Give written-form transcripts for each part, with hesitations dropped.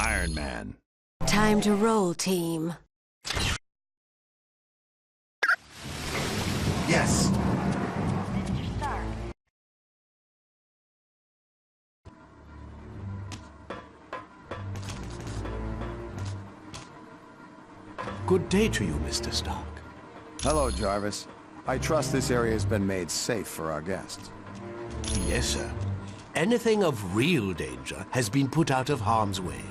Iron Man. Time to roll, team. Yes. Mr. Stark. Good day to you, Mr. Stark. Hello, Jarvis. I trust this area has been made safe for our guests. Yes, sir. Anything of real danger has been put out of harm's way.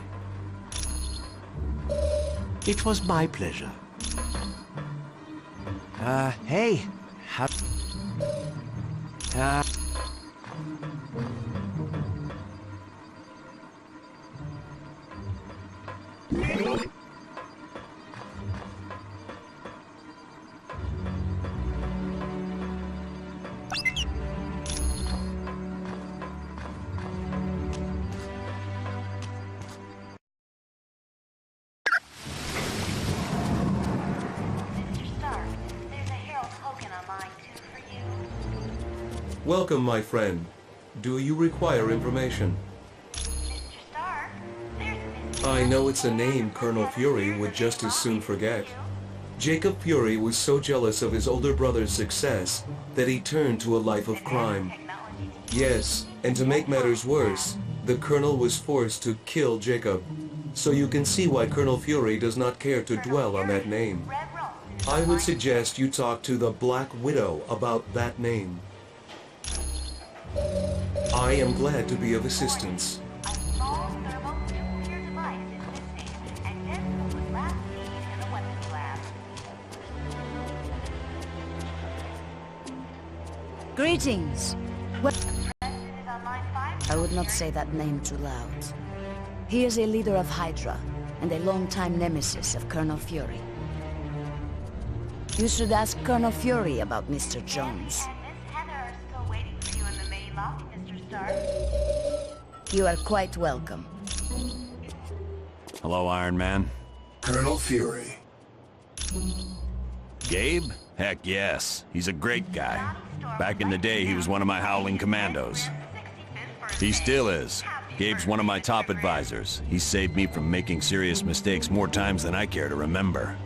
It was my pleasure. Hey. Mr. Stark, there's a Harold Hogan on line 2 for you. Welcome, my friend. Do you require information? Mr. Stark, there's Miss... I know it's a name Colonel Fury would just as soon forget. Jacob Fury was so jealous of his older brother's success that he turned to a life of crime. Yes, and to make matters worse, the Colonel was forced to kill Jacob. So you can see why Colonel Fury does not care to dwell on that name. I would suggest you talk to the Black Widow about that name. I am glad to be of assistance. A small thermonuclear device is missing, and this was last seen in the weapons lab. Greetings. Well, President is on line 5. I would not say that name too loud. He is a leader of Hydra and a longtime nemesis of Colonel Fury. You should ask Colonel Fury about Mr. Jones. And Miss Heather are still waiting for you in the main lobby, Mr. Stark. You are quite welcome. Hello, Iron Man. Colonel Fury. Gabe? Heck yes. He's a great guy. Back in the day, he was one of my Howling Commandos. He still is. Gabe's one of my top advisors. He's saved me from making serious mistakes more times than I care to remember.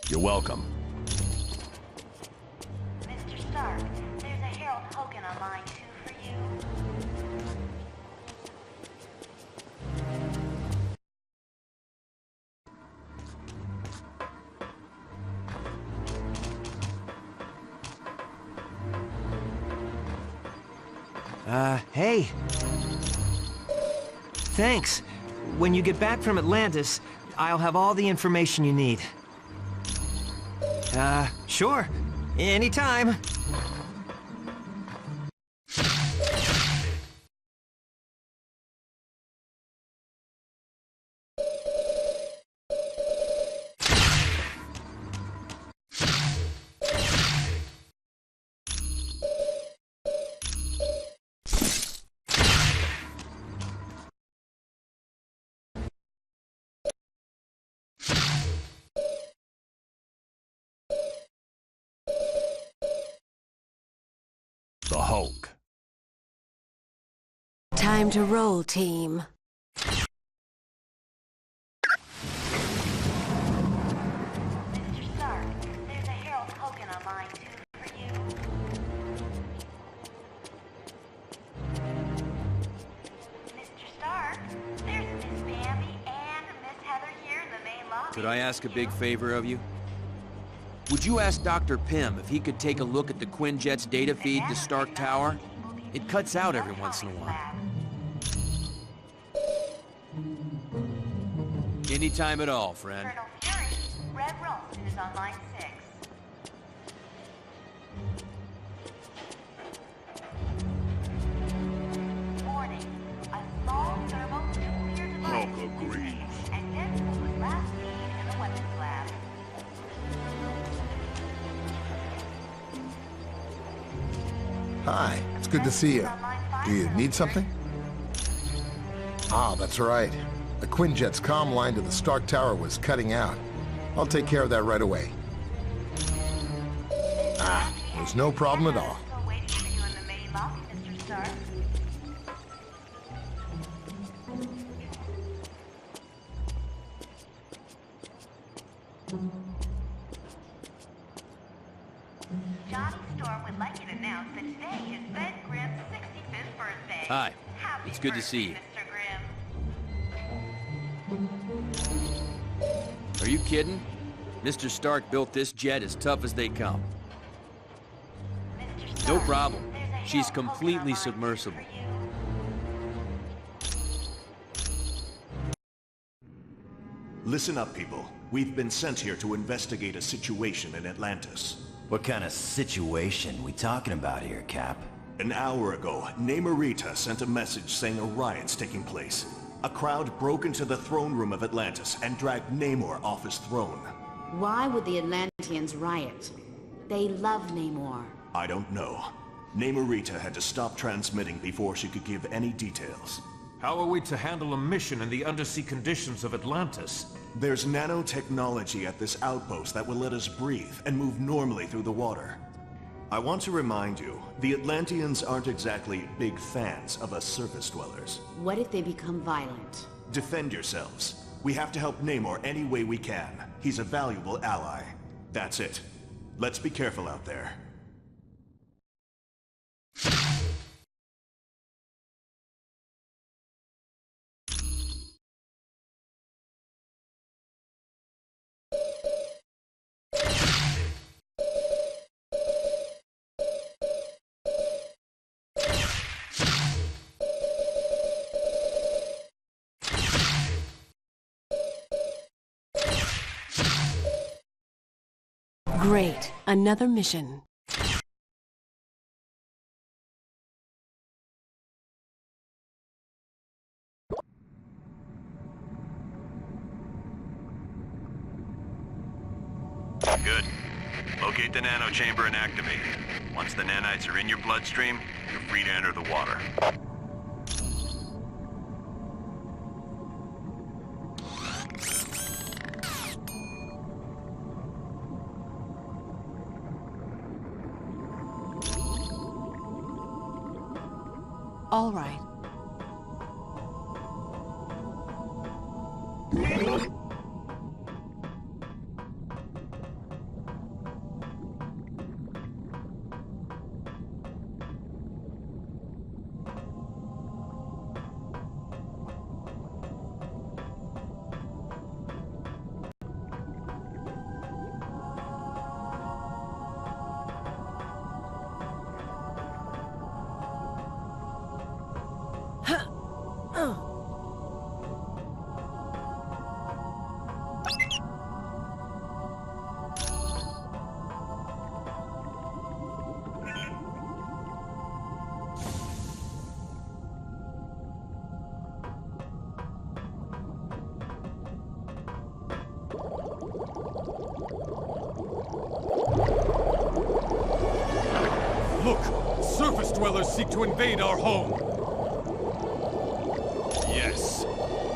You're welcome. Mr. Stark, there's a Harold Hogan on line 2 for you. Hey. Thanks. When you get back from Atlantis, I'll have all the information you need. Sure. Anytime. The Hulk. Time to roll, team. Mr. Stark, there's a Harold Hogan on line 2 for you. Mr. Stark, there's Miss Bambi and Miss Heather here in the main lobby. Could I ask a big favor of you? Would you ask Dr. Pym if he could take a look at the Quinjet's data feed to Stark Tower? It cuts out every once in a while. Anytime at all, friend. Colonel Fury, Red Ralston is on line 6. Warning, a small thermonuclear device is missing, and this was last seen in the weapons lab. Hi, it's good to see you. Do you need something? Ah, that's right. The Quinjet's comm line to the Stark Tower was cutting out. I'll take care of that right away. Ah, there's no problem at all. Still waiting for you in the main lobby, Mr. Stark. Johnny Storm would like you to announce that today is Ben Grimm's 65th birthday. Hi. Happy It's good to see you. Mr. Grimm. Are you kidding? Mr. Stark built this jet as tough as they come. Mr. No Stark, problem. there's a She's hill poking completely up on submersible. for you. Listen up, people. We've been sent here to investigate a situation in Atlantis. What kind of situation we talking about here, Cap? An hour ago, Namorita sent a message saying a riot's taking place. A crowd broke into the throne room of Atlantis and dragged Namor off his throne. Why would the Atlanteans riot? They love Namor. I don't know. Namorita had to stop transmitting before she could give any details. How are we to handle a mission in the undersea conditions of Atlantis? There's nanotechnology at this outpost that will let us breathe and move normally through the water. I want to remind you, the Atlanteans aren't exactly big fans of us surface dwellers. What if they become violent? Defend yourselves. We have to help Namor any way we can. He's a valuable ally. That's it. Let's be careful out there. Great. Another mission. Good. Locate the nanochamber and activate it. Once the nanites are in your bloodstream, you're free to enter the water. All right. Look! Surface dwellers seek to invade our home! Yes,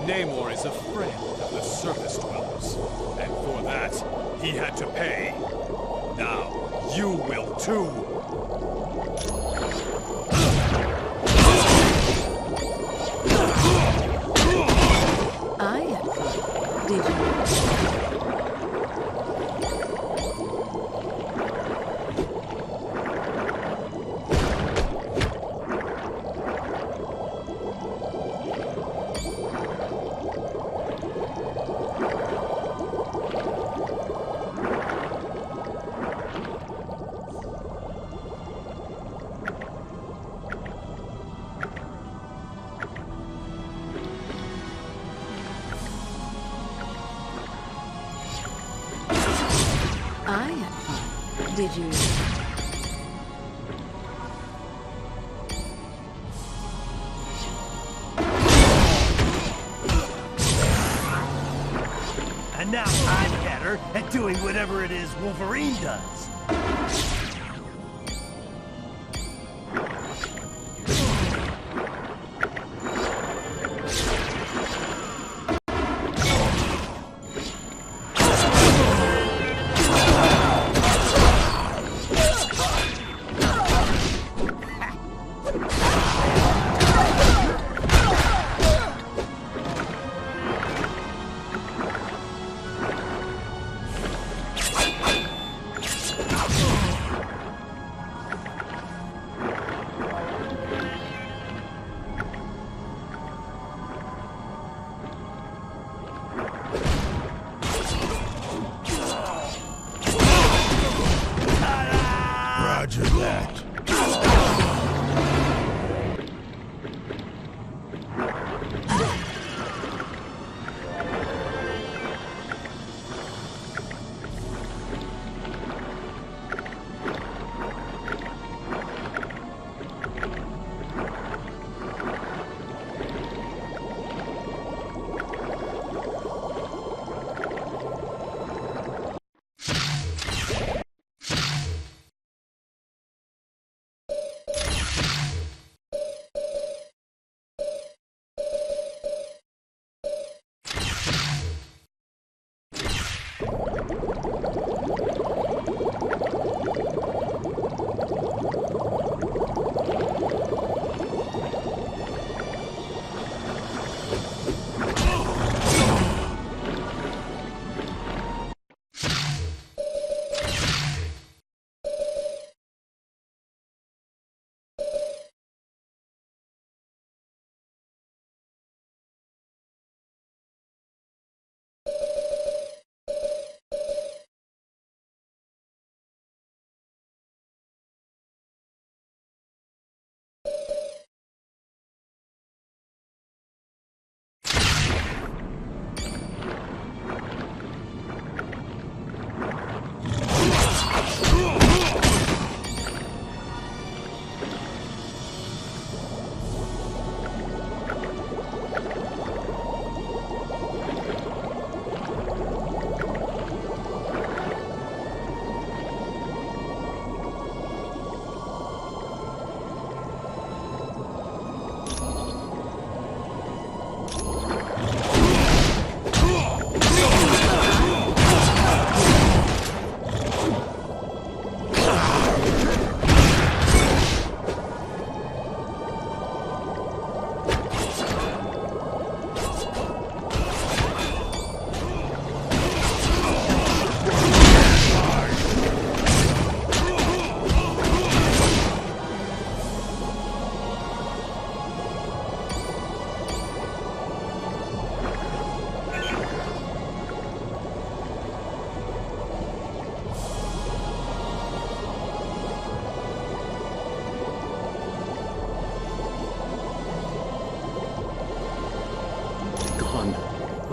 Namor is a friend of the surface dwellers. And for that, he had to pay. Now, you will too! I had fun. Did you? I had fun. Did you? And now I'm better at doing whatever it is Wolverine does.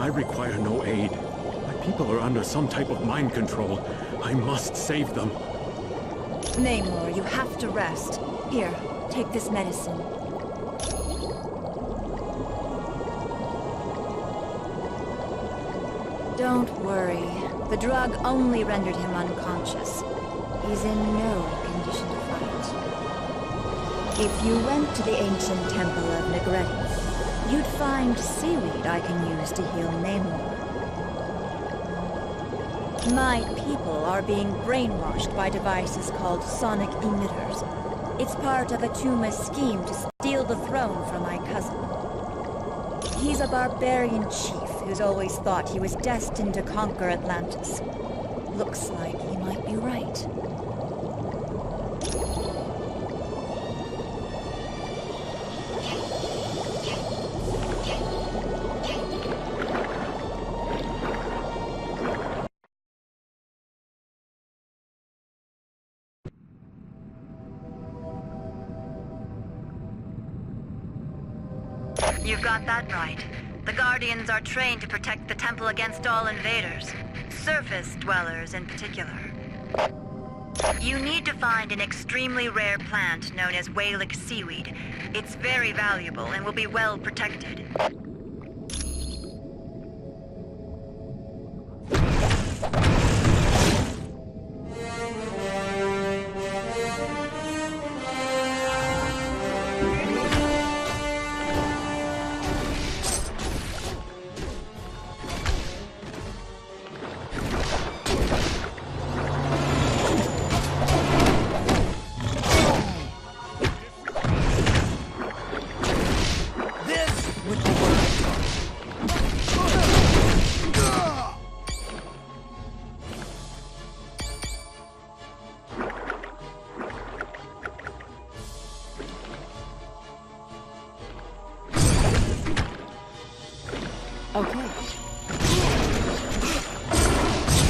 I require no aid. My people are under some type of mind control. I must save them. Namor, you have to rest. Here, take this medicine. Don't worry. The drug only rendered him unconscious. He's in no condition to fight. If you went to the ancient temple of Negretti, you'd find seaweed I can use to heal Namor. My people are being brainwashed by devices called sonic emitters. It's part of Atuma's scheme to steal the throne from my cousin. He's a barbarian chief who's always thought he was destined to conquer Atlantis. Looks like he might be right. You've got that right. The Guardians are trained to protect the temple against all invaders, surface dwellers in particular. You need to find an extremely rare plant known as Walic seaweed. It's very valuable and will be well protected. Okay.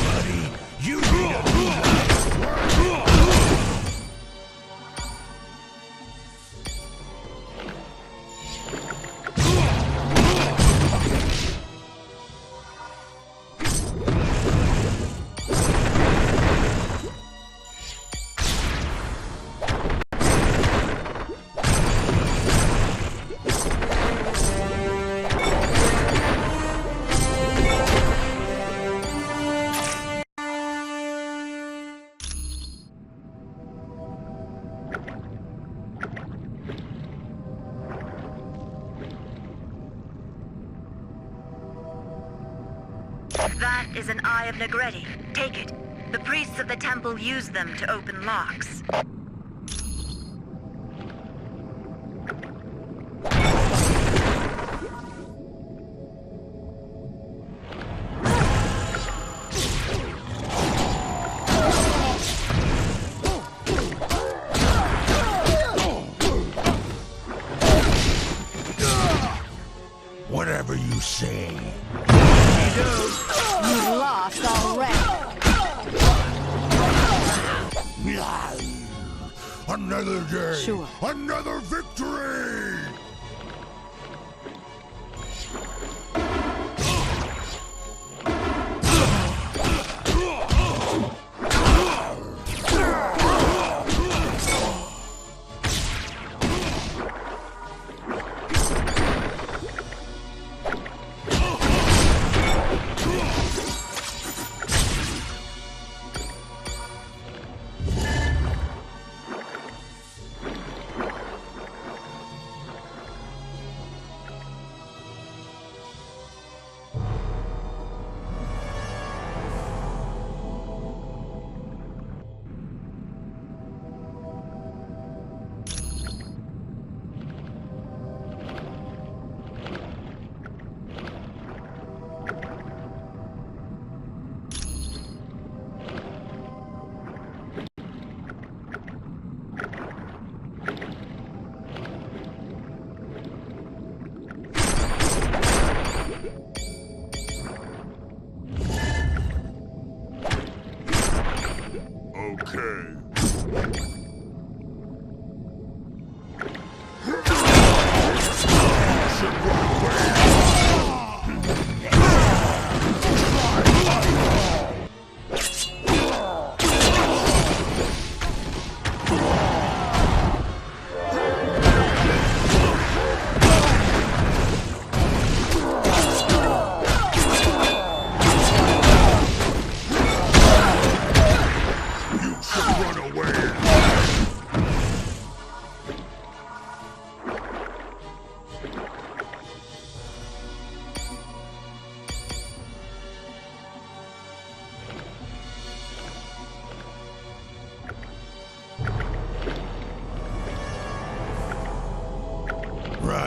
Buddy, you need a That is an Eye of Negretti. Take it. The priests of the temple use them to open locks. whatever you say. You've lost already. Another day. Sure. Another victory.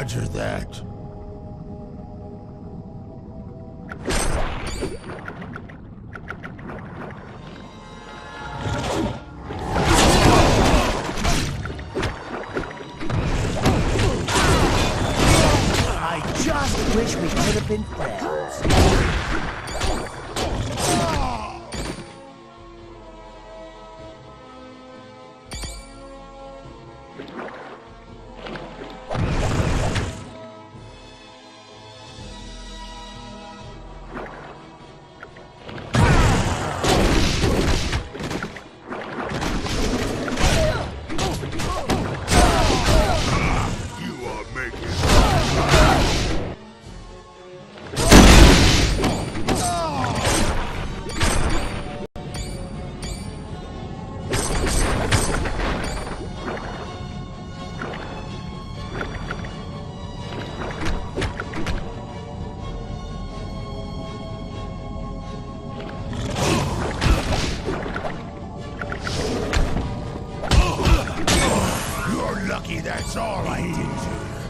Roger that. I just wish we could have been friends. That's all I did.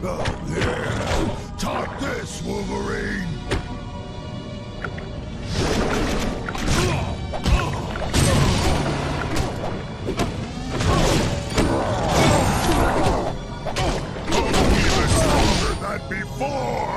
Oh, yeah. Talk this, Wolverine. Even stronger than before.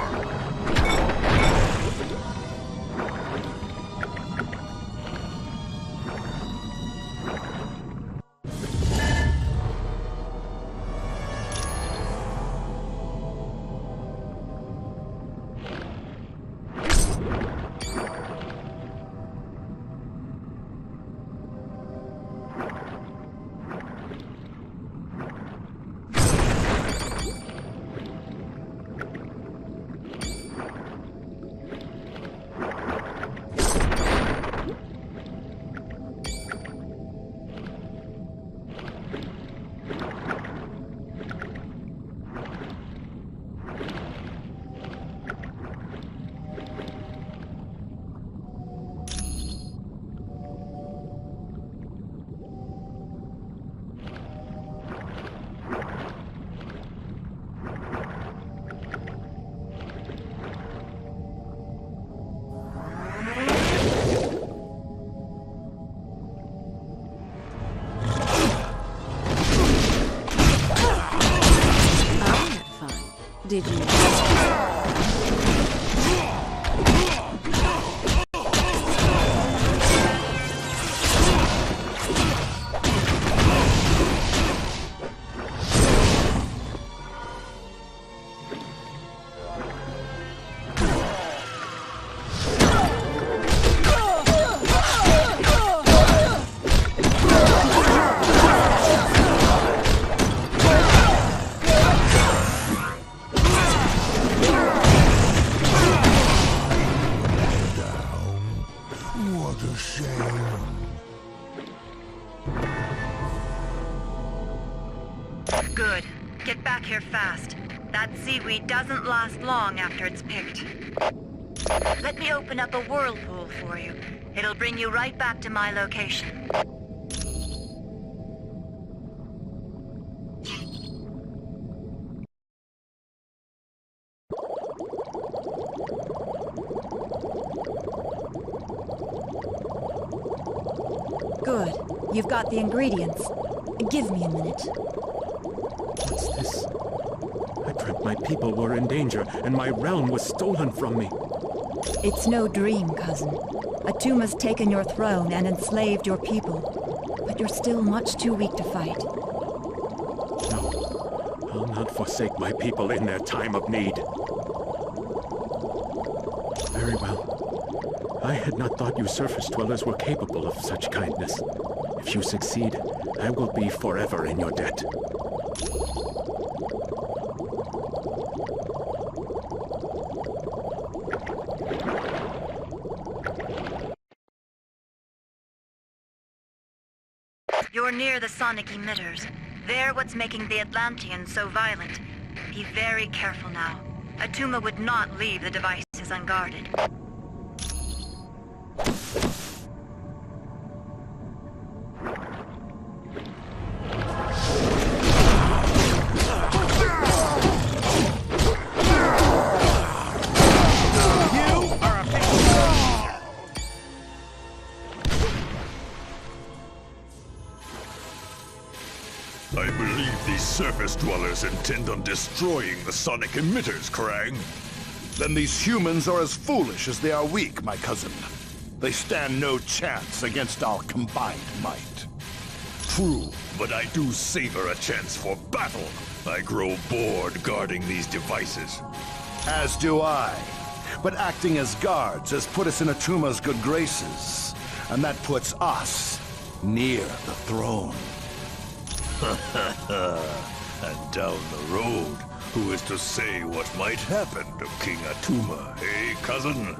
Did you? Good. Get back here fast. That seaweed doesn't last long after it's picked. Let me open up a whirlpool for you. It'll bring you right back to my location. Good. You've got the ingredients. Give me a minute. What's this? I dreamt my people were in danger, and my realm was stolen from me. It's no dream, cousin. Atuma's taken your throne and enslaved your people. But you're still much too weak to fight. No, I'll not forsake my people in their time of need. Very well. I had not thought you surface dwellers were capable of such kindness. If you succeed, I will be forever in your debt. You're near the sonic emitters. They're what's making the Atlanteans so violent. Be very careful now. Atuma would not leave the devices unguarded. surface dwellers intend on destroying the sonic emitters, Krang. Then these humans are as foolish as they are weak, my cousin. They stand no chance against our combined might. True, but I do savor a chance for battle. I grow bored guarding these devices. As do I. But acting as guards has put us in Atuma's good graces. And that puts us near the throne. And down the road, who is to say what might happen to King Atuma, eh, cousin?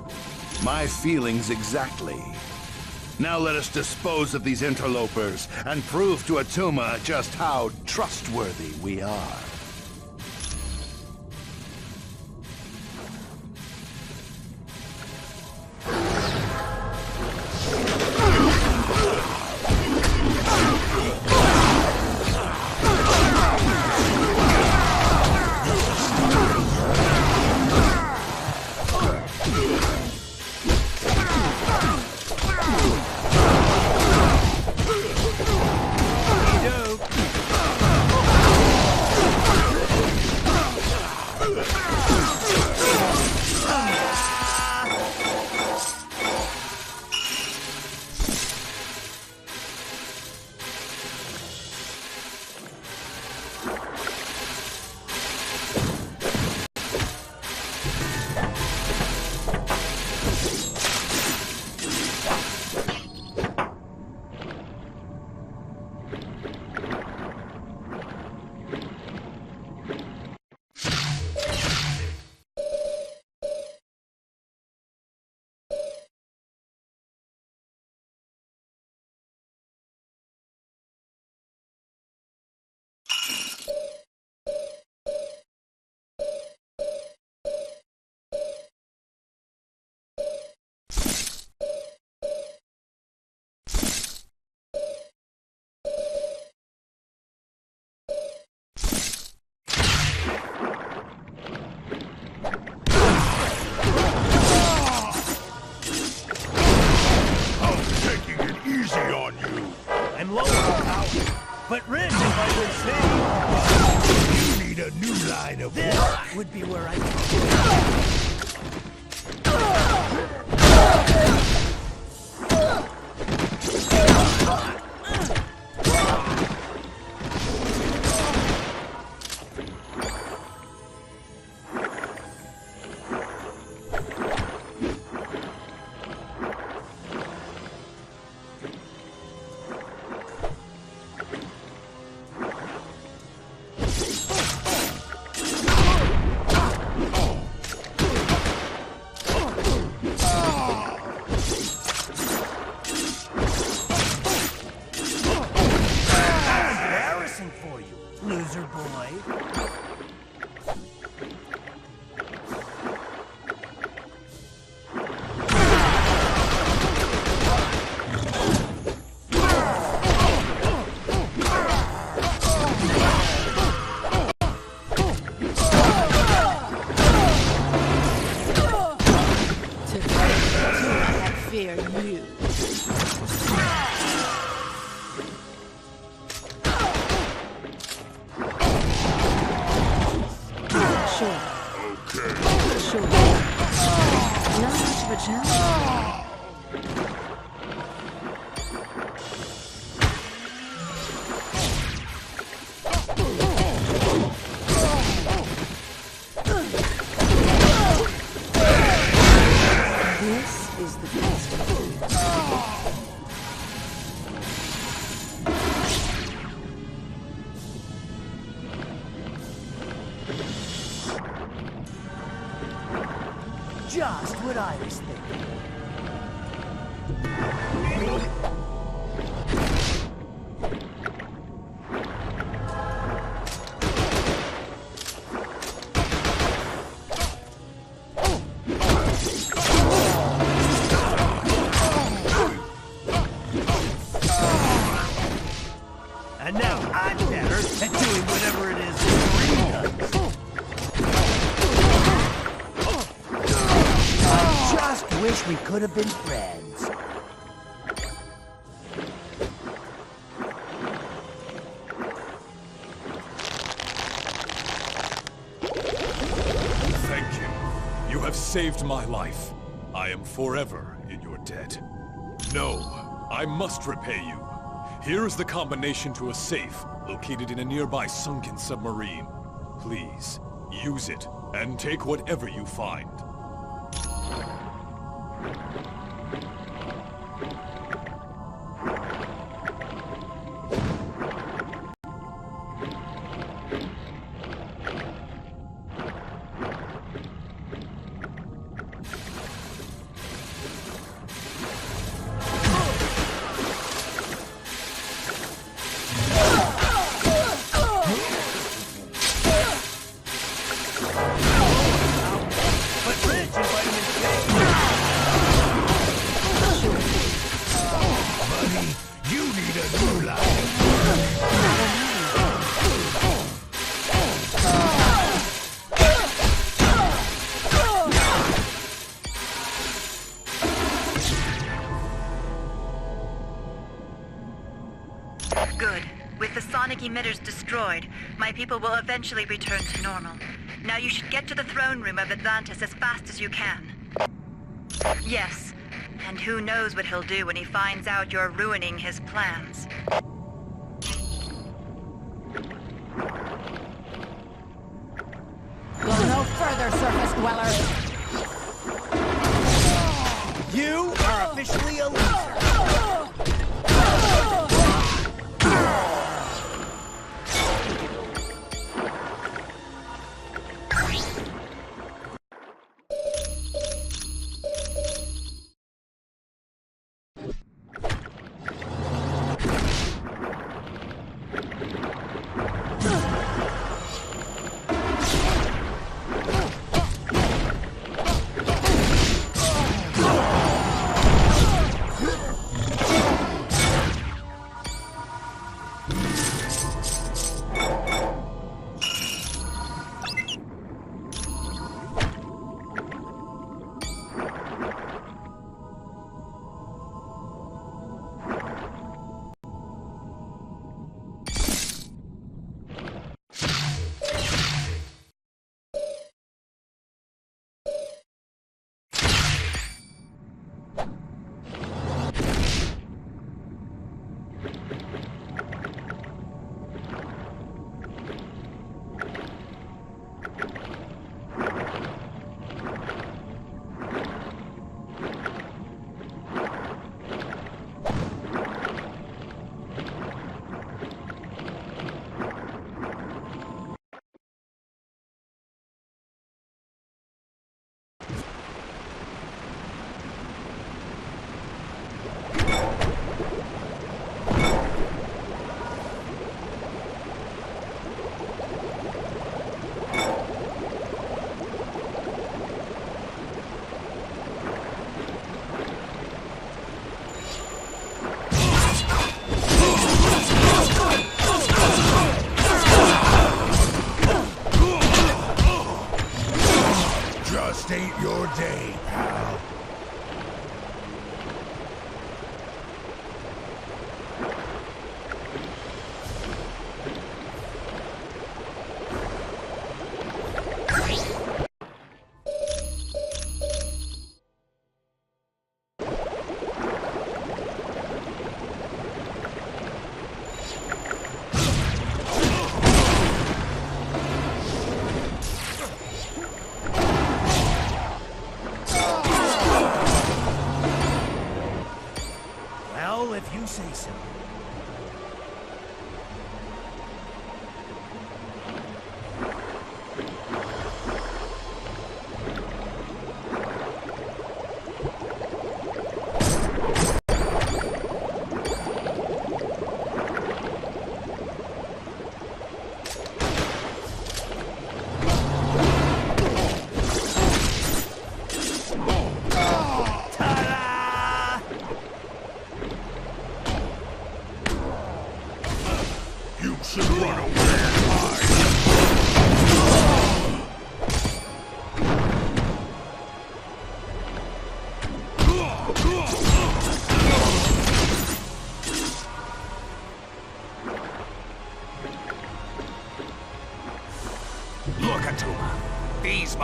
My feelings exactly. Now let us dispose of these interlopers and prove to Atuma just how trustworthy we are. I'm low on power, but rich, if I would say. You need a new line of This work. would be where I loser boy. Fear you. Sure. Okay. Sure. Not much of a challenge. This is the best of you. Just what I was thinking. And now I'm better at doing whatever it is Wolverine does. I just wish we could have been friends. You have saved my life. I am forever in your debt. No, I must repay you. Here is the combination to a safe located in a nearby sunken submarine. Please, use it and take whatever you find. Good. With the sonic emitters destroyed, my people will eventually return to normal. Now you should get to the throne room of Atlantis as fast as you can. Yes. And who knows what he'll do when he finds out you're ruining his plans. Go no further, surface dwellers! You are officially a loser! Just ain't your day, pal. Well, if you say so.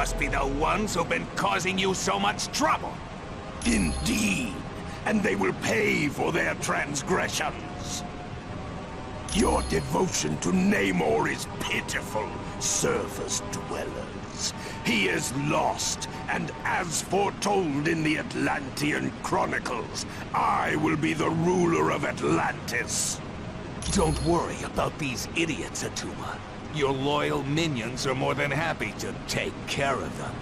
must be the ones who've been causing you so much trouble. Indeed, and they will pay for their transgressions. Your devotion to Namor is pitiful, surface dwellers. He is lost, and as foretold in the Atlantean Chronicles, I will be the ruler of Atlantis. Don't worry about these idiots, Atuma. Your loyal minions are more than happy to take care of them.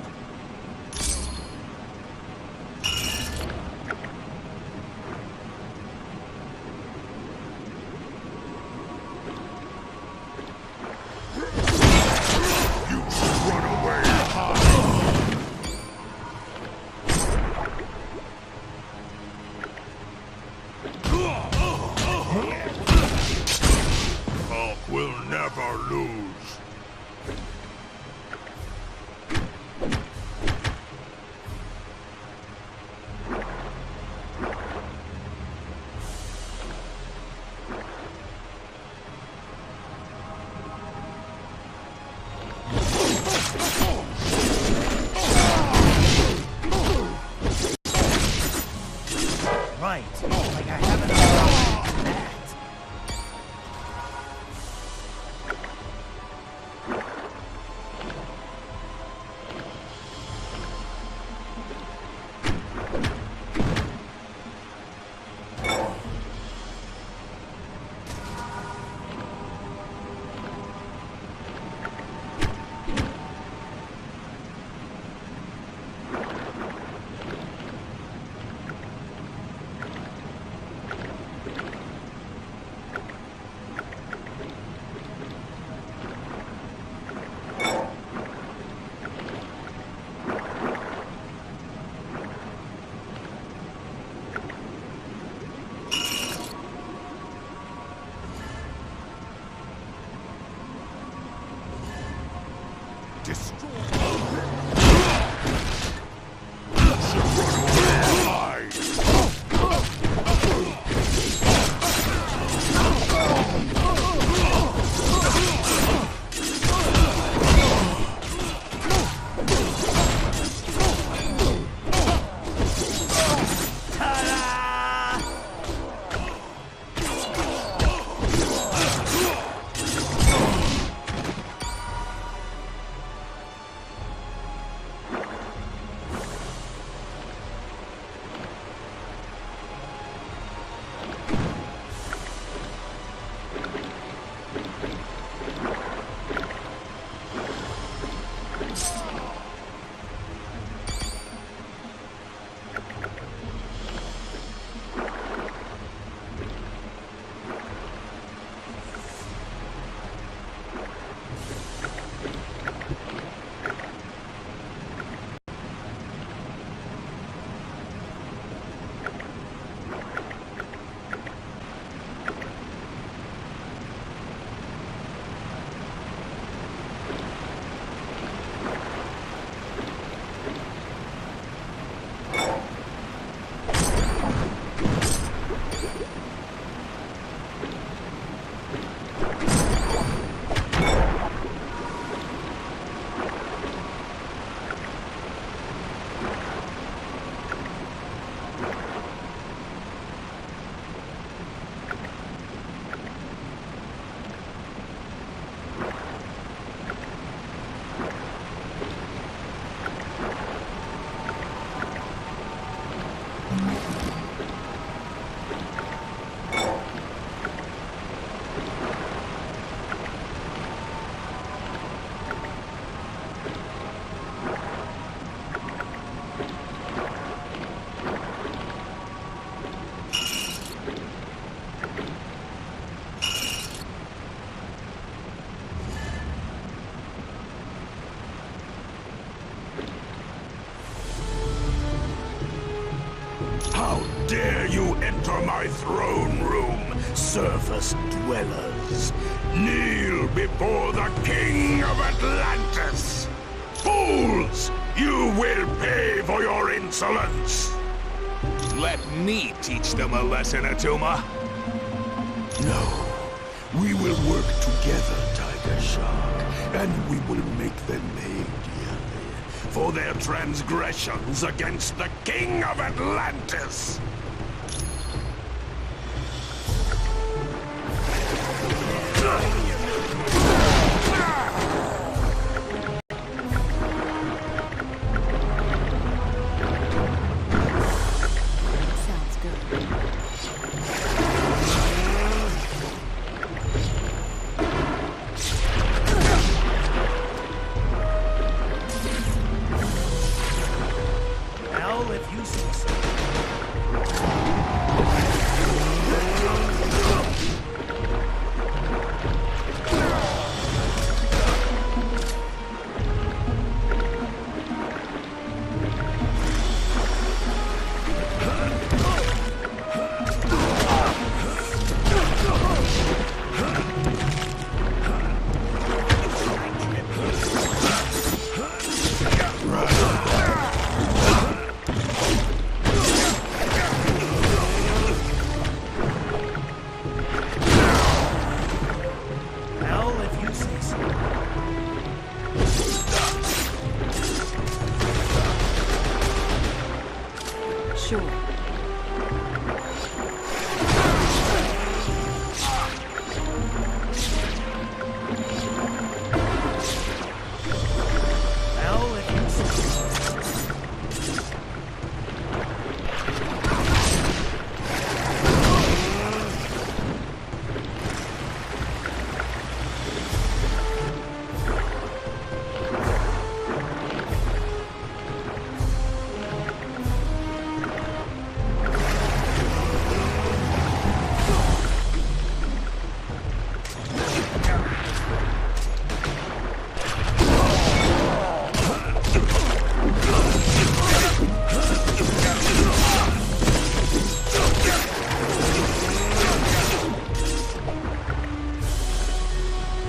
Will never lose. Right, like I haven't forgotten that. Dare you enter my throne room, surface dwellers? Kneel before the King of Atlantis! Fools! You will pay for your insolence! Let me teach them a lesson, Atuma. No. We will work together, Tiger Shark, and we will make them pay dearly. for their transgressions against the King of Atlantis. Sounds good. Well, if you say so. Well, if you say so. Sure. Well, if you say so.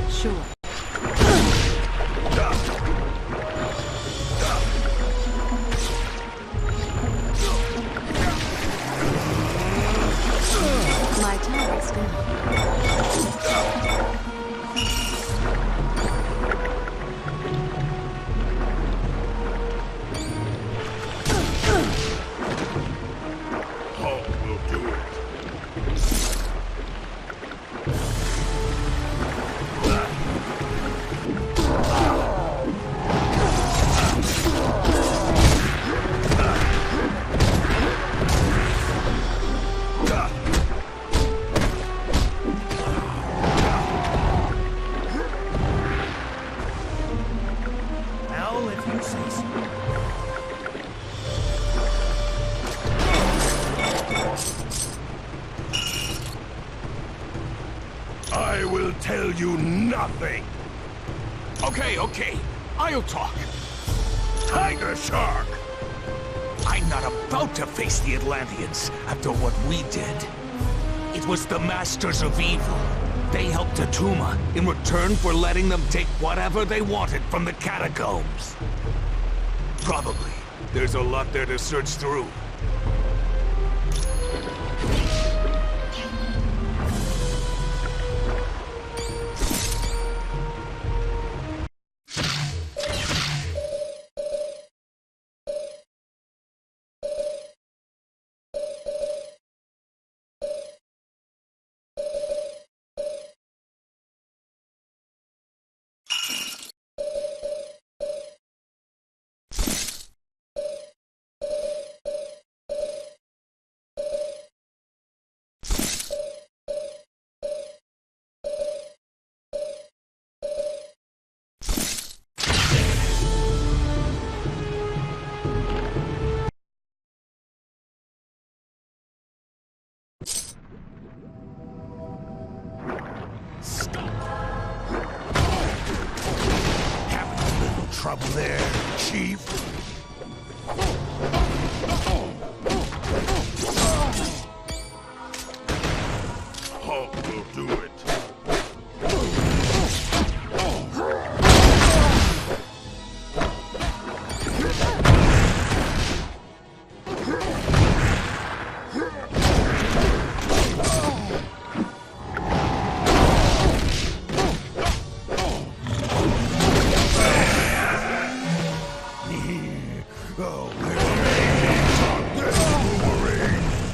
Sure. My time is done. Hulk will do it. Well, if you say so. I will tell you nothing. Okay. I'll talk. Tiger Shark! I'm not about to face the Atlanteans after what we did. It was the Masters of Evil. They helped Tatuma in return for letting them take whatever they wanted from the catacombs. Probably. There's a lot there to search through. Trouble there, Chief? Hulk will do it.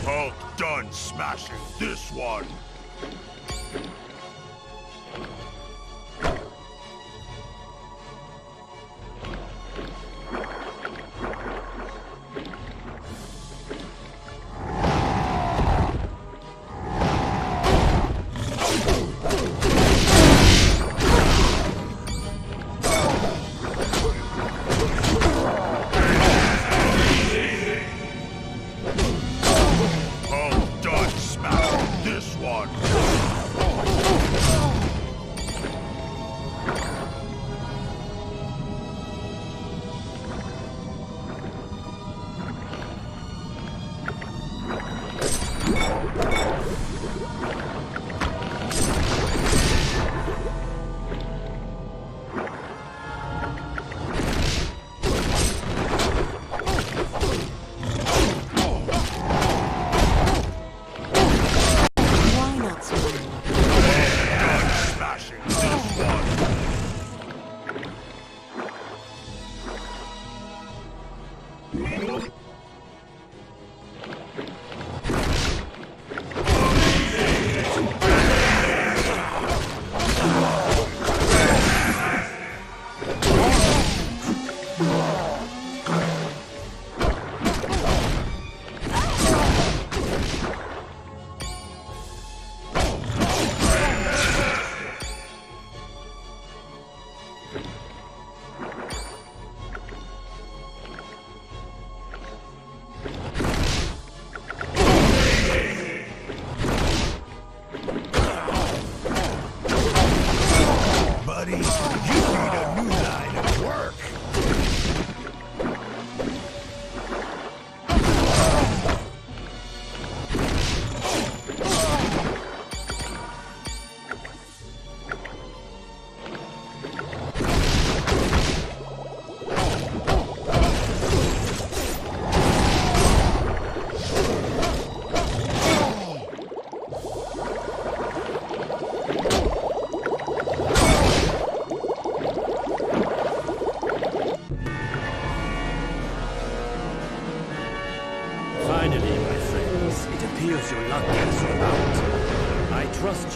Hulk done smashing this one.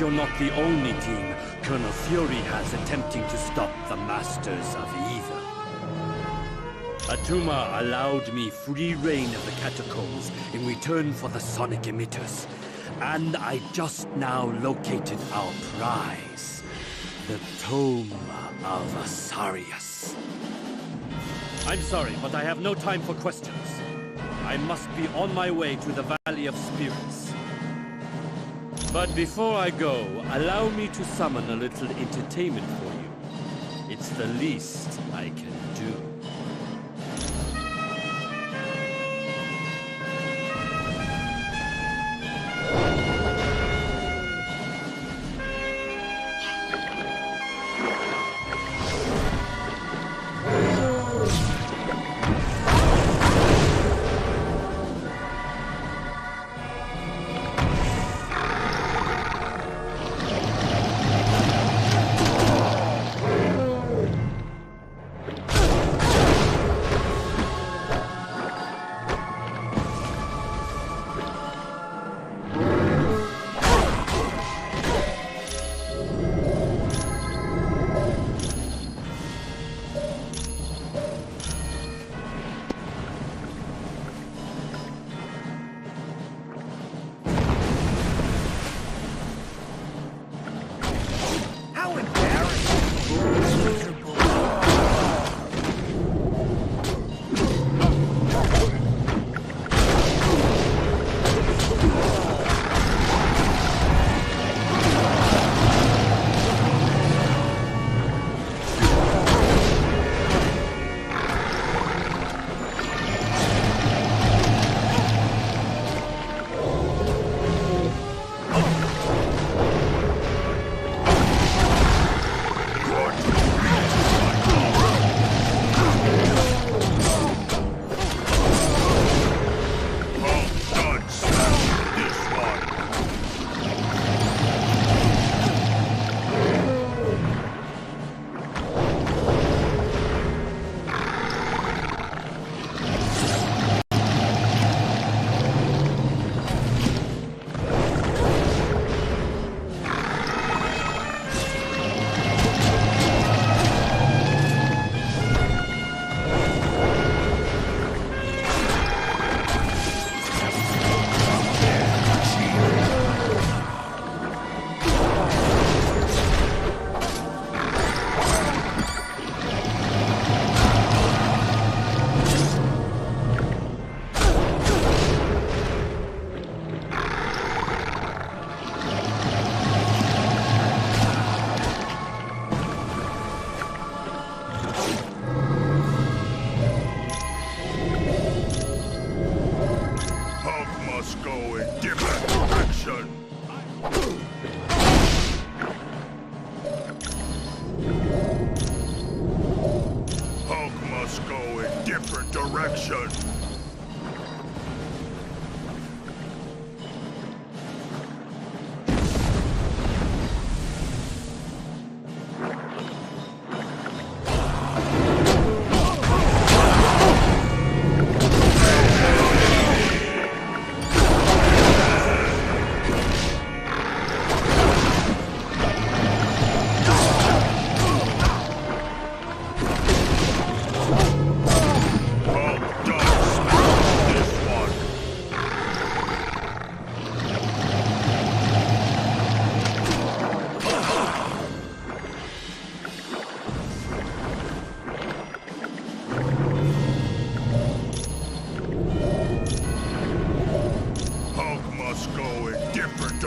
You're not the only team Colonel Fury has attempting to stop the Masters of Evil. Atuma allowed me free reign of the catacombs in return for the sonic emitters, and I just now located our prize, the Tome of Asarius. I'm sorry, but I have no time for questions. I must be on my way to the Valley of Spirits. But before I go, allow me to summon a little entertainment for you. It's the least I can do.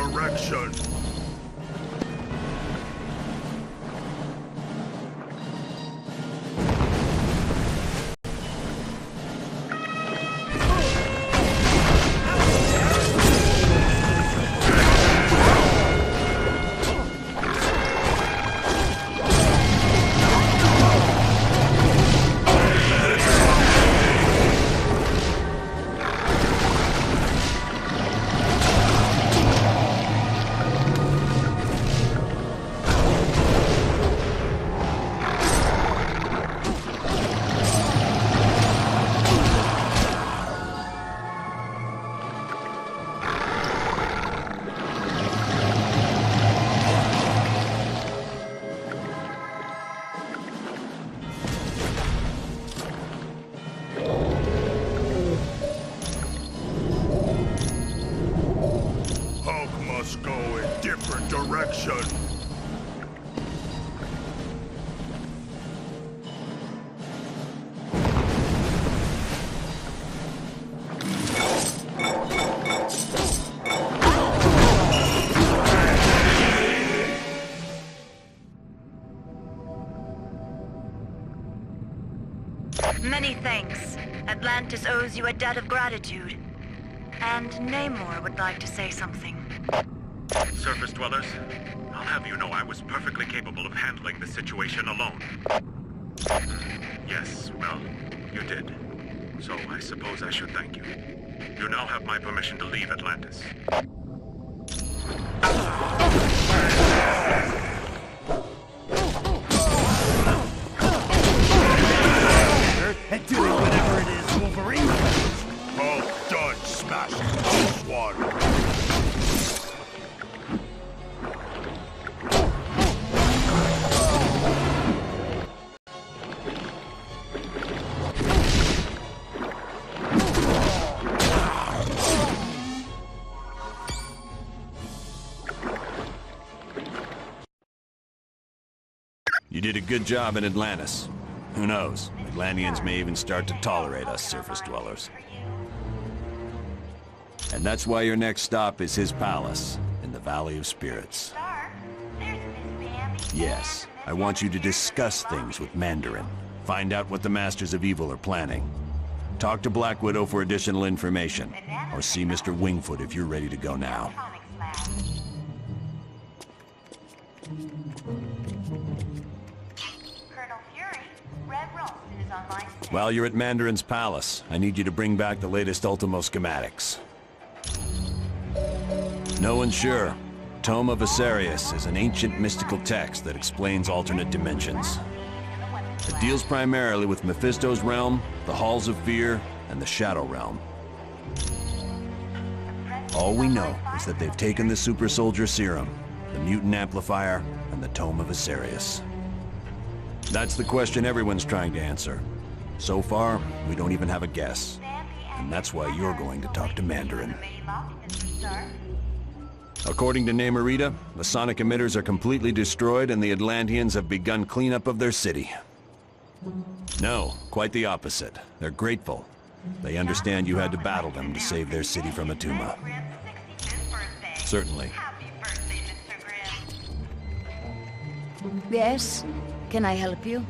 direction! Direction. Direction. Many thanks. Atlantis owes you a debt of gratitude. And Namor would like to say something. Surface dwellers, I'll have you know I was perfectly capable of handling the situation alone. Yes, well, you did. So I suppose I should thank you. You now have my permission to leave Atlantis. And doing whatever it is Wolverine does. All done smashing this one. You did a good job in Atlantis. Who knows? Atlanteans may even start to tolerate us surface dwellers. And that's why your next stop is his palace, in the Valley of Spirits. Yes, I want you to discuss things with Mandarin. Find out what the Masters of Evil are planning. Talk to Black Widow for additional information, or see Mr. Wingfoot if you're ready to go now. While you're at Mandarin's palace, I need you to bring back the latest Ultimo schematics. No one's sure. Tome of Asarius is an ancient mystical text that explains alternate dimensions. It deals primarily with Mephisto's realm, the Halls of Fear, and the Shadow Realm. All we know is that they've taken the Super Soldier Serum, the Mutant Amplifier, and the Tome of Asarius. That's the question everyone's trying to answer. So far, we don't even have a guess. And that's why you're going to talk to Mandarin. According to Namorita, the sonic emitters are completely destroyed and the Atlanteans have begun cleanup of their city. No, quite the opposite. They're grateful. They understand you had to battle them to save their city from Atuma. Certainly. Yes? Can I help you?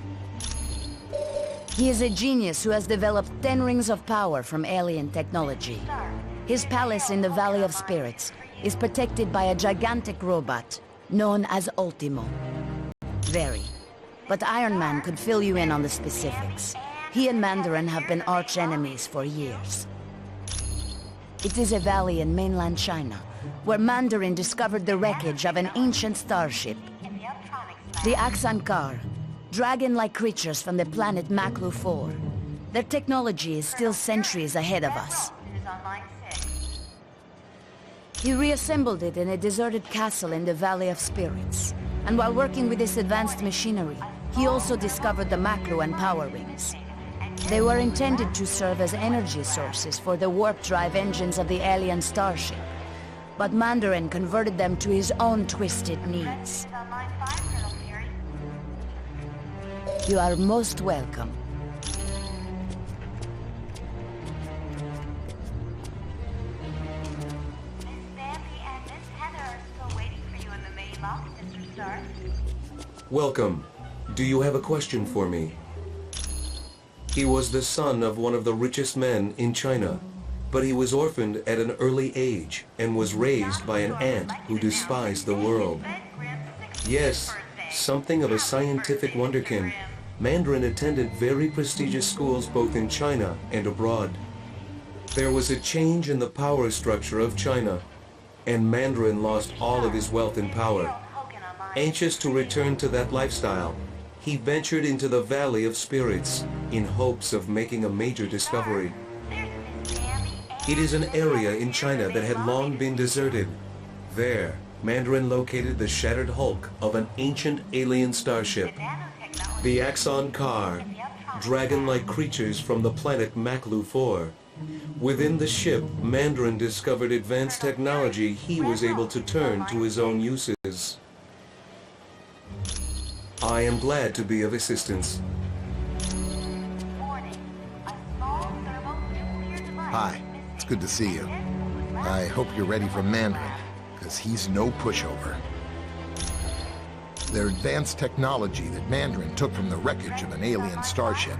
He is a genius who has developed 10 rings of power from alien technology. His palace in the Valley of Spirits is protected by a gigantic robot known as Ultimo. Very. But Iron Man could fill you in on the specifics. He and Mandarin have been arch enemies for years. It is a valley in mainland China, where Mandarin discovered the wreckage of an ancient starship. The Axankar, dragon-like creatures from the planet Maklu 4. Their technology is still centuries ahead of us. He reassembled it in a deserted castle in the Valley of Spirits. And while working with this advanced machinery, he also discovered the Maklu and power rings. They were intended to serve as energy sources for the warp drive engines of the alien starship. But Mandarin converted them to his own twisted needs. You are most welcome. Welcome. Do you have a question for me? He was the son of one of the richest men in China, but he was orphaned at an early age and was raised by an aunt who despised the world. Yes, something of a scientific wonderkin, Mandarin attended very prestigious schools both in China and abroad. There was a change in the power structure of China, and Mandarin lost all of his wealth and power. Anxious to return to that lifestyle, he ventured into the Valley of Spirits in hopes of making a major discovery. It is an area in China that had long been deserted. There, Mandarin located the shattered hulk of an ancient alien starship. The Axankar, dragon-like creatures from the planet Maklu 4. Within the ship, Mandarin discovered advanced technology he was able to turn to his own uses. I am glad to be of assistance. Hi, it's good to see you. I hope you're ready for Mandarin, because he's no pushover. They're advanced technology that Mandarin took from the wreckage of an alien starship.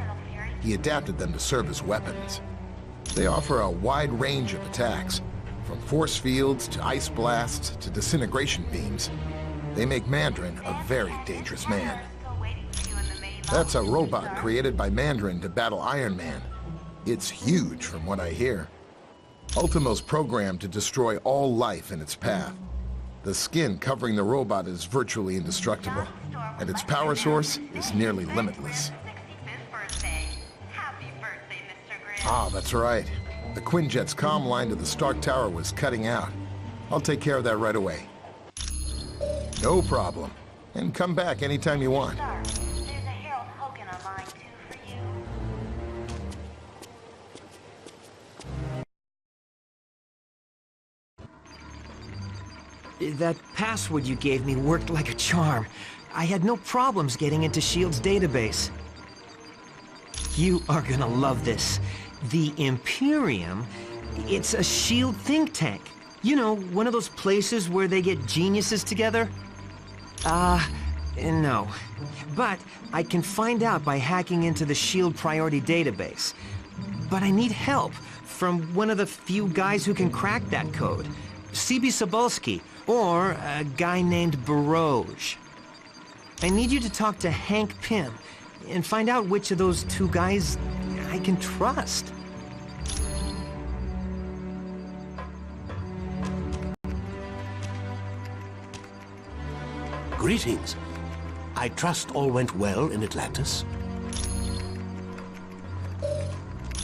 He adapted them to serve as weapons. They offer a wide range of attacks, from force fields to ice blasts to disintegration beams. They make Mandarin a very dangerous man. That's a robot created by Mandarin to battle Iron Man. It's huge from what I hear. Ultimo's programmed to destroy all life in its path. The skin covering the robot is virtually indestructible, and its power source is nearly limitless. Ah, that's right. The Quinjet's comm line to the Stark Tower was cutting out. I'll take care of that right away. No problem. And come back anytime you want. That password you gave me worked like a charm. I had no problems getting into S.H.I.E.L.D.'s database. You are gonna love this. The Imperium, it's a S.H.I.E.L.D. think tank. You know, one of those places where they get geniuses together? No. But I can find out by hacking into the S.H.I.E.L.D. priority database. But I need help from one of the few guys who can crack that code. C.B. Cebulski, or a guy named Baroge. I need you to talk to Hank Pym and find out which of those two guys I can trust. Greetings. I trust all went well in Atlantis.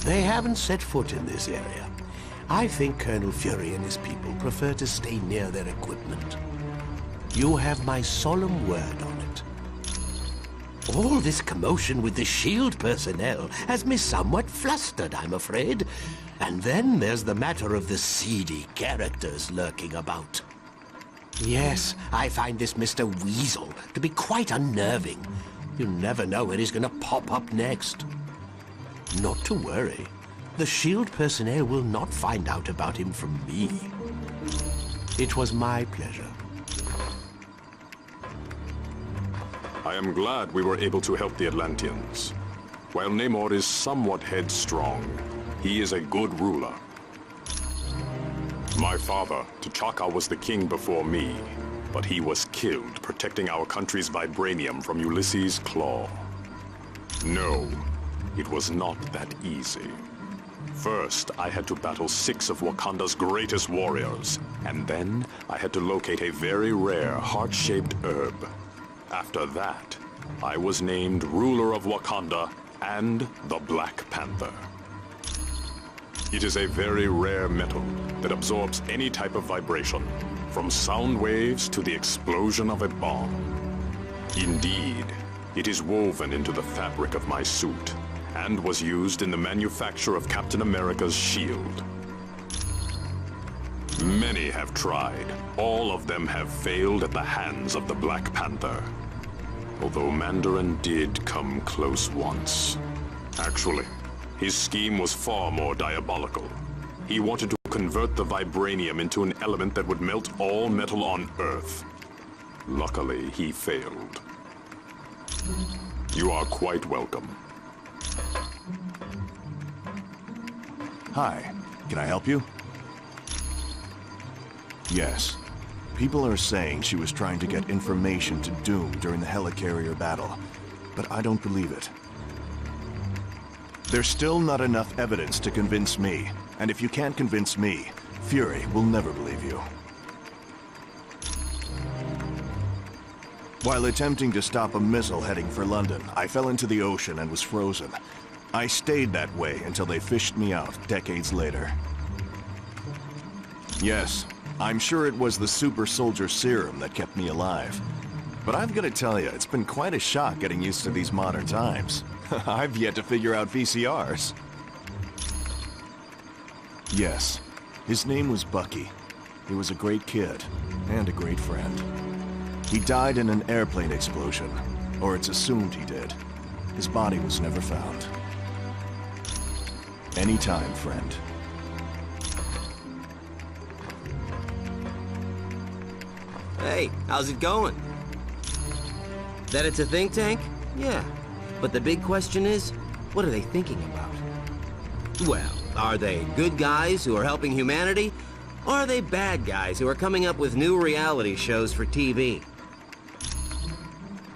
They haven't set foot in this area. I think Colonel Fury and his people prefer to stay near their equipment. You have my solemn word on it. All this commotion with the S.H.I.E.L.D. personnel has me somewhat flustered, I'm afraid. And then there's the matter of the seedy characters lurking about. Yes, I find this Mr. Weasel to be quite unnerving. You never know when he's going to pop up next. Not to worry. The S.H.I.E.L.D. personnel will not find out about him from me. It was my pleasure. I am glad we were able to help the Atlanteans. While Namor is somewhat headstrong, he is a good ruler. My father, T'Chaka, was the king before me, but he was killed protecting our country's vibranium from Ulysses' claw. No, It was not that easy. First, I had to battle 6 of Wakanda's greatest warriors, and then I had to locate a very rare heart-shaped herb. After that, I was named ruler of Wakanda and the Black Panther. It is a very rare metal that absorbs any type of vibration, from sound waves to the explosion of a bomb. Indeed, it is woven into the fabric of my suit, and was used in the manufacture of Captain America's shield. Many have tried. All of them have failed at the hands of the Black Panther. Although Mandarin did come close once. Actually, his scheme was far more diabolical. He wanted to convert the vibranium into an element that would melt all metal on Earth. Luckily, he failed. You are quite welcome. Hi, can I help you? Yes. People are saying she was trying to get information to Doom during the helicarrier battle, but I don't believe it. There's still not enough evidence to convince me, and if you can't convince me, Fury will never believe you. While attempting to stop a missile heading for London, I fell into the ocean and was frozen. I stayed that way until they fished me out decades later. Yes, I'm sure it was the super soldier serum that kept me alive. But I've got to tell you, it's been quite a shock getting used to these modern times. I've yet to figure out VCRs. Yes, his name was Bucky. He was a great kid, and a great friend. He died in an airplane explosion, or it's assumed he did. His body was never found. Anytime, friend. Hey, how's it going? That it's a think tank? Yeah. But the big question is, what are they thinking about? Well, are they good guys who are helping humanity? Or are they bad guys who are coming up with new reality shows for TV?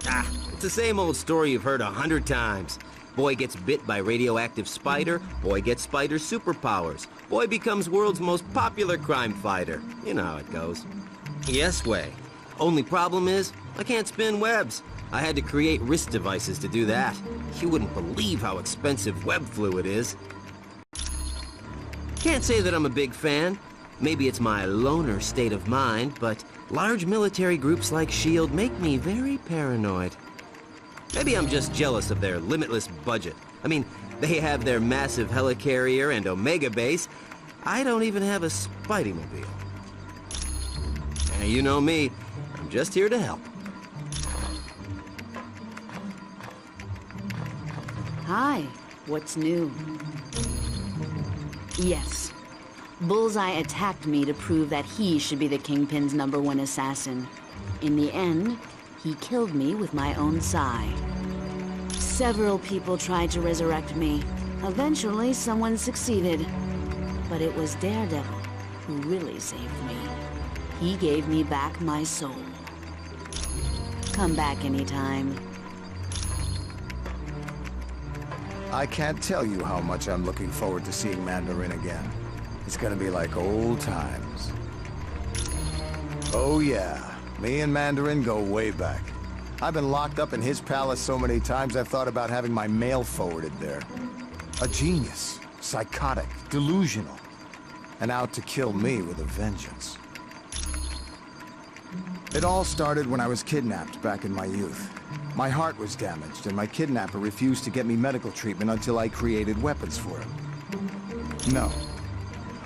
Ah, it's the same old story you've heard 100 times. Boy gets bit by radioactive spider, boy gets spider superpowers. Boy becomes world's most popular crime fighter. You know how it goes. Yes way. Only problem is, I can't spin webs. I had to create wrist devices to do that. You wouldn't believe how expensive web fluid is. Can't say that I'm a big fan. Maybe it's my loner state of mind, but large military groups like S.H.I.E.L.D. make me very paranoid. Maybe I'm just jealous of their limitless budget. I mean, they have their massive helicarrier and Omega base. I don't even have a Spidey-mobile. You know me, I'm just here to help. Hi, what's new? Yes. Bullseye attacked me to prove that he should be the Kingpin's #1 assassin. In the end, he killed me with my own sai. Several people tried to resurrect me. Eventually, someone succeeded. But it was Daredevil who really saved me. He gave me back my soul. Come back anytime. I can't tell you how much I'm looking forward to seeing Mandarin again. It's gonna be like old times. Oh yeah, me and Mandarin go way back. I've been locked up in his palace so many times I've thought about having my mail forwarded there. A genius, psychotic, delusional, and out to kill me with a vengeance. It all started when I was kidnapped back in my youth. My heart was damaged, and my kidnapper refused to get me medical treatment until I created weapons for him. No.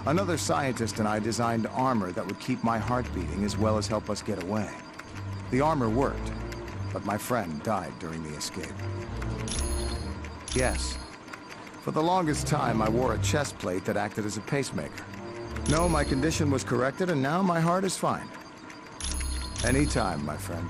Another scientist and I designed armor that would keep my heart beating as well as help us get away. The armor worked, but my friend died during the escape. Yes. For the longest time, I wore a chest plate that acted as a pacemaker. No, my condition was corrected, and now my heart is fine. Anytime, my friend.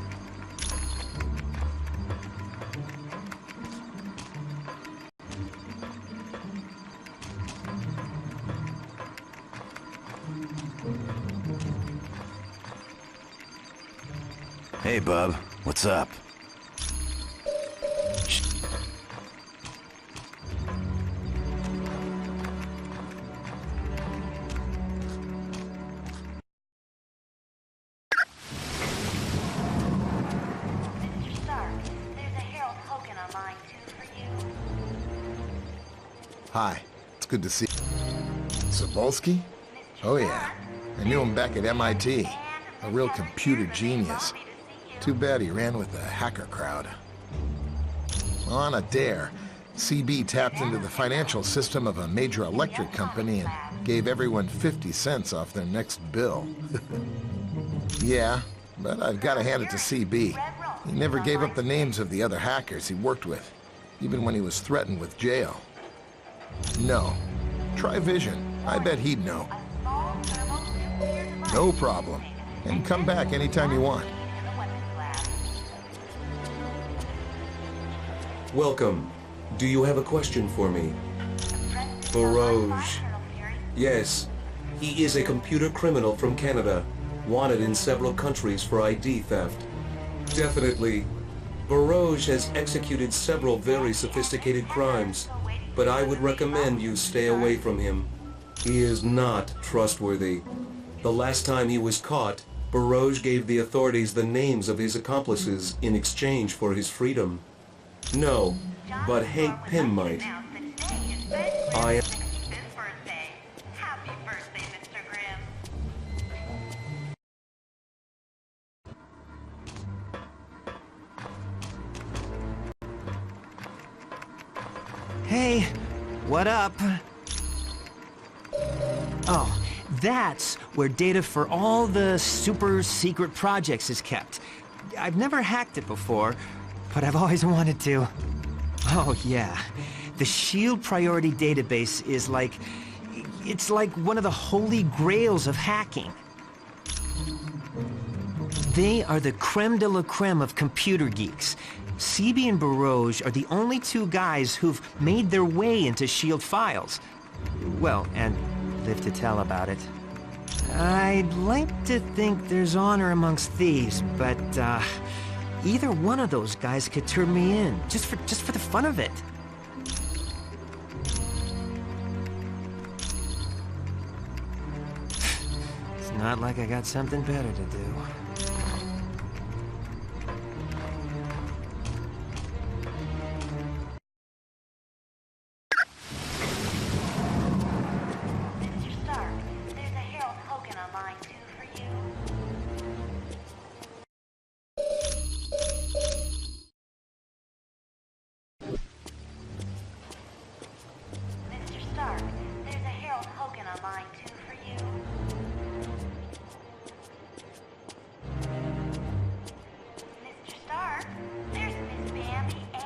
Hey, bub. What's up? Hi. It's good to see you. Sobolski? Oh yeah. I knew him back at MIT. A real computer genius. Too bad he ran with the hacker crowd. On a dare, CB tapped into the financial system of a major electric company and gave everyone 50 cents off their next bill. Yeah, but I've got to hand it to CB. He never gave up the names of the other hackers he worked with, even when he was threatened with jail. No. Try Vision. I bet he'd know. No problem. And come back anytime you want. Welcome. Do you have a question for me? Barouge. Yes. He is a computer criminal from Canada, wanted in several countries for ID theft. Definitely. Barouge has executed several very sophisticated crimes, but I would recommend you stay away from him. He is not trustworthy. The last time he was caught, Barouge gave the authorities the names of his accomplices in exchange for his freedom. No, but Hank Pym might. I am... Hey, what up? Oh, that's where data for all the super secret projects is kept. I've never hacked it before, but I've always wanted to. Oh, yeah. The SHIELD Priority Database is like... It's like one of the holy grails of hacking. They are the creme de la creme of computer geeks. CB and Barouge are the only two guys who've made their way into SHIELD files. Well, and live to tell about it. I'd like to think there's honor amongst thieves, but, either one of those guys could turn me in, just for the fun of it. It's not like I got something better to do.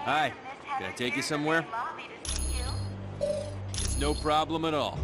Hi, can I take you somewhere? It's no problem at all.